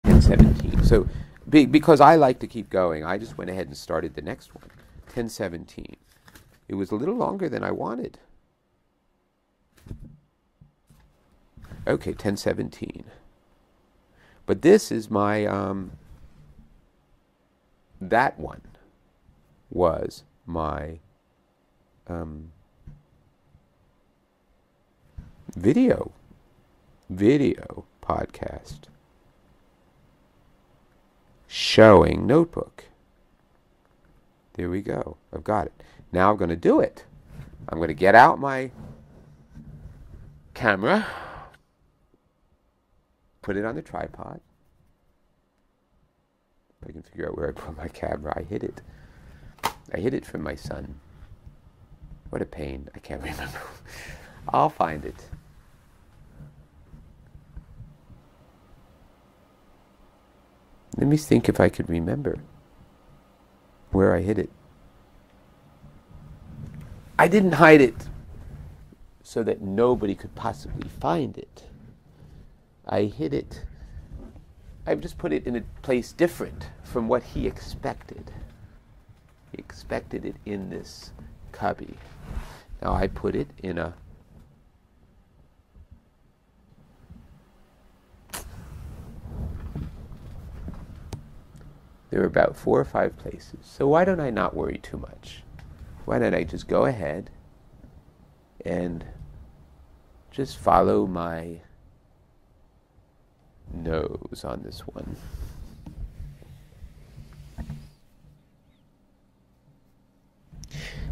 10:17. So because I like to keep going, I just went ahead and started the next one. 10:17. It was a little longer than I wanted. Okay, 10:17. But this is my, that one was my video podcast showing notebook. There we go. I've got it. Now I'm going to do it. I'm going to get out my camera, put it on the tripod. If I can figure out where I put my camera. I hid it. I hid it from my son. What a pain. I can't remember. I'll find it. Let me think if I could remember where I hid it. I didn't hide it so that nobody could possibly find it. I hid it. I just put it in a place different from what he expected. He expected it in this cubby. Now I put it in a there are about 4 or 5 places. So why don't I not worry too much? Why don't I just go ahead and just follow my nose on this one.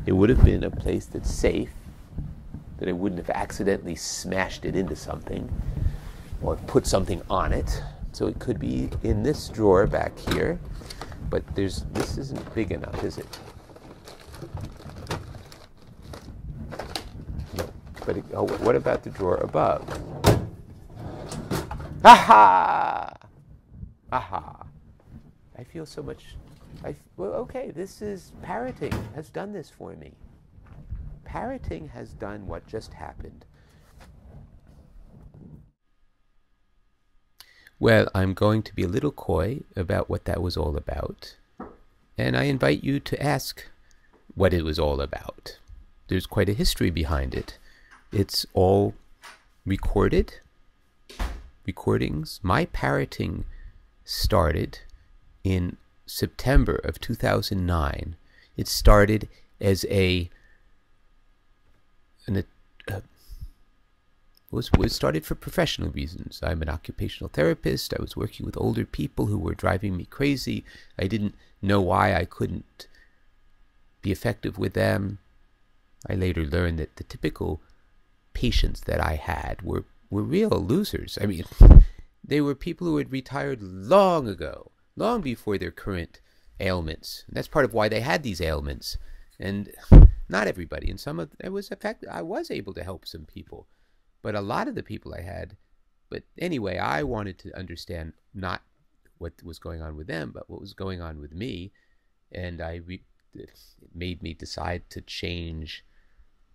It would have been a place that's safe, that I wouldn't have accidentally smashed it into something or put something on it. So it could be in this drawer back here, but this isn't big enough, is it? No. But what about the drawer above? Aha! Aha! I feel so much. Well, okay, this is parroting has done this for me. Parroting has done what just happened. Well, I'm going to be a little coy about what that was all about, and I invite you to ask what it was all about. There's quite a history behind it. It's all recordings. My parroting started in September of 2009. It started as was started for professional reasons. I'm an occupational therapist. I was working with older people who were driving me crazy. I didn't know why I couldn't be effective with them. I later learned that the typical patients that I had were real losers. I mean, they were people who had retired long ago, long before their current ailments. And that's part of why they had these ailments. And not everybody. And some of it was effective. I was able to help some people. But a lot of the people I had, but anyway, I wanted to understand not what was going on with them, but what was going on with me. And it made me decide to change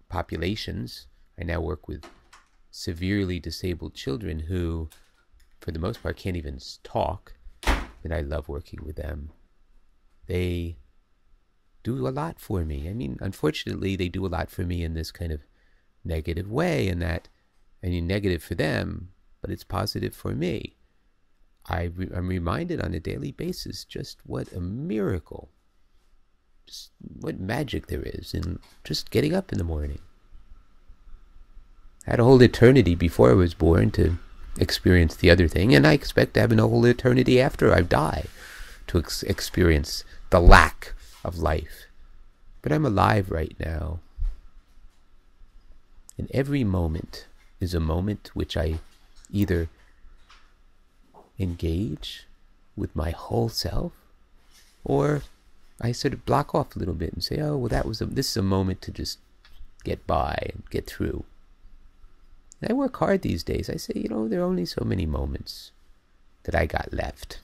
populations. I now work with severely disabled children who, for the most part, can't even talk. And I love working with them. They do a lot for me. I mean, unfortunately, they do a lot for me in this kind of negative way, and that, I mean, negative for them, but it's positive for me. I'm reminded on a daily basis just what a miracle, just what magic there is in just getting up in the morning. I had a whole eternity before I was born to experience the other thing, and I expect to have a whole eternity after I die to experience the lack of life. But I'm alive right now. And every moment is a moment which I either engage with my whole self, or I sort of block off a little bit and say, oh, well, this is a moment to just get by and get through. And I work hard these days. I say, there are only so many moments that I got left.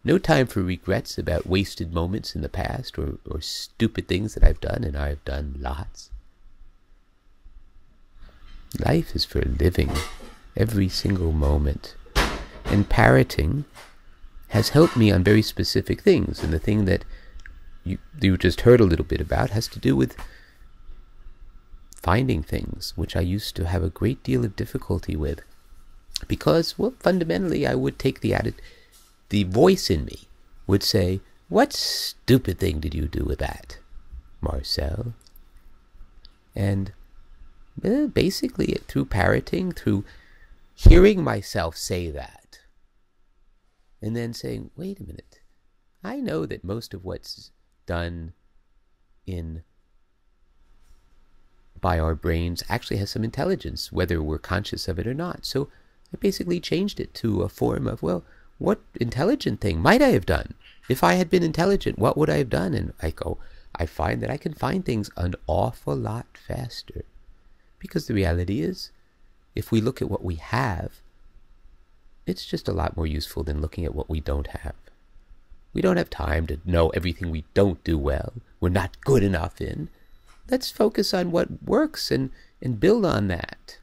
No time for regrets about wasted moments in the past or stupid things that I've done, and I've done lots. Life is for living every single moment. And parroting has helped me on very specific things. And the thing that you just heard a little bit about has to do with finding things, which I used to have a great deal of difficulty with. Because, well, fundamentally, I would take the voice in me would say, "What stupid thing did you do with that, Marcel?" And basically, through parroting, through hearing myself say that, and then saying, "Wait a minute, I know that most of what's done by our brains actually has some intelligence, whether we're conscious of it or not." So I basically changed it to a form of, well, what intelligent thing might I have done? If I had been intelligent, what would I have done? And I find that I can find things an awful lot faster. Because the reality is, if we look at what we have, it's just a lot more useful than looking at what we don't have. We don't have time to know everything we don't do well, we're not good enough in. Let's focus on what works and build on that.